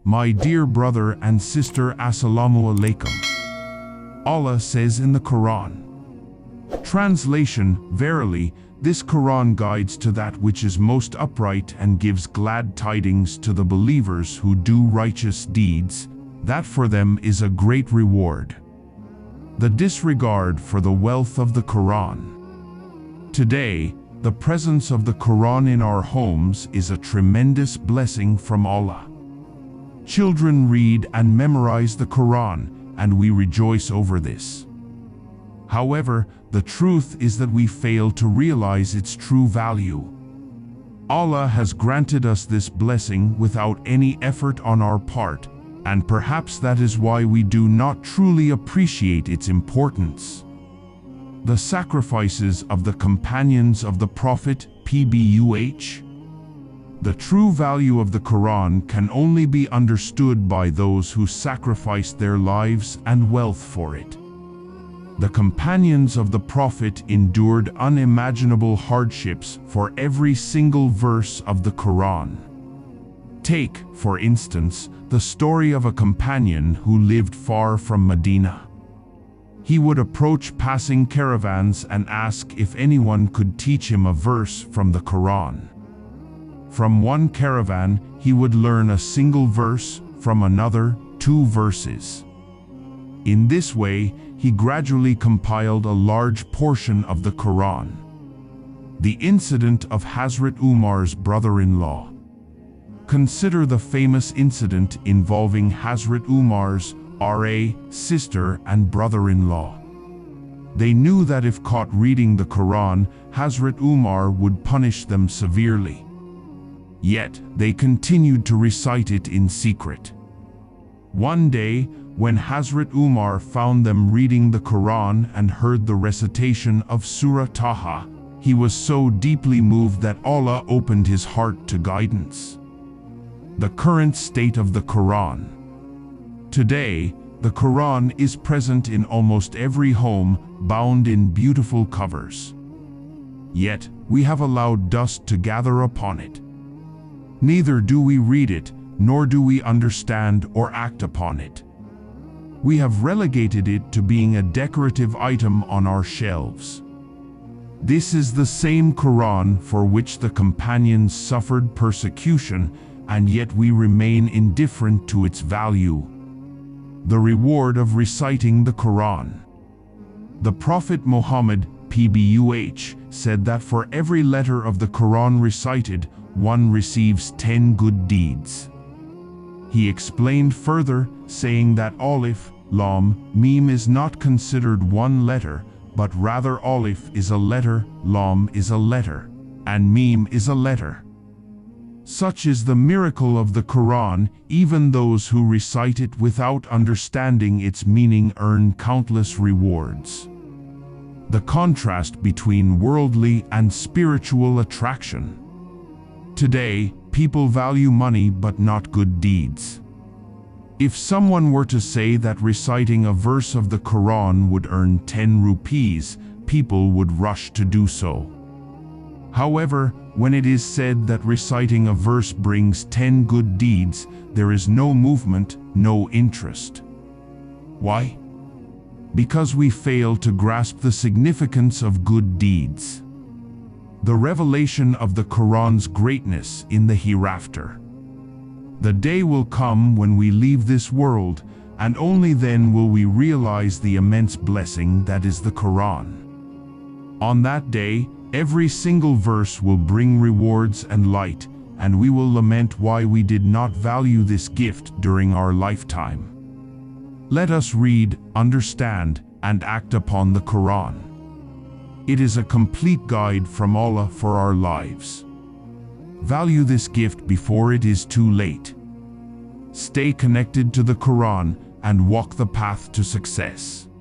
My dear brother and sister, Assalamu alaikum. Allah says in the Quran. Translation: Verily, this Quran guides to that which is most upright and gives glad tidings to the believers who do righteous deeds, that for them is a great reward. The disregard for the wealth of the Quran. Today, the presence of the Quran in our homes is a tremendous blessing from Allah. Children read and memorize the Quran, and we rejoice over this. However, the truth is that we fail to realize its true value. Allah has granted us this blessing without any effort on our part, and perhaps that is why we do not truly appreciate its importance. The sacrifices of the companions of the Prophet, PBUH. The true value of the Quran can only be understood by those who sacrificed their lives and wealth for it. The companions of the Prophet endured unimaginable hardships for every single verse of the Quran. Take, for instance, the story of a companion who lived far from Medina. He would approach passing caravans and ask if anyone could teach him a verse from the Quran. From one caravan, he would learn a single verse, from another, 2 verses. In this way, he gradually compiled a large portion of the Quran. The incident of Hazrat Umar's brother-in-law. Consider the famous incident involving Hazrat Umar's sister and brother-in-law. They knew that if caught reading the Quran, Hazrat Umar would punish them severely. Yet, they continued to recite it in secret. One day, when Hazrat Umar found them reading the Quran and heard the recitation of Surah Taha, he was so deeply moved that Allah opened his heart to guidance. The current state of the Quran. Today, the Quran is present in almost every home, bound in beautiful covers. Yet, we have allowed dust to gather upon it. Neither do we read it, nor do we understand or act upon it. We have relegated it to being a decorative item on our shelves. This is the same Quran for which the companions suffered persecution, and yet we remain indifferent to its value. The reward of reciting the Quran. The Prophet Muhammad, PBUH, said that for every letter of the Quran recited, one receives 10 good deeds. He explained further, saying that Alif, Lam, Mim is not considered one letter, but rather Alif is a letter, Lam is a letter, and Mim is a letter. Such is the miracle of the Quran. Even those who recite it without understanding its meaning earn countless rewards. The contrast between worldly and spiritual attraction. Today, people value money but not good deeds. If someone were to say that reciting a verse of the Quran would earn 10 rupees, people would rush to do so. However, when it is said that reciting a verse brings 10 good deeds, there is no movement, no interest. Why? Because we fail to grasp the significance of good deeds. The revelation of the Quran's greatness in the hereafter. The day will come when we leave this world, and only then will we realize the immense blessing that is the Quran. On that day, every single verse will bring rewards and light, and we will lament why we did not value this gift during our lifetime. Let us read, understand, and act upon the Quran. It is a complete guide from Allah for our lives. Value this gift before it is too late. Stay connected to the Quran and walk the path to success.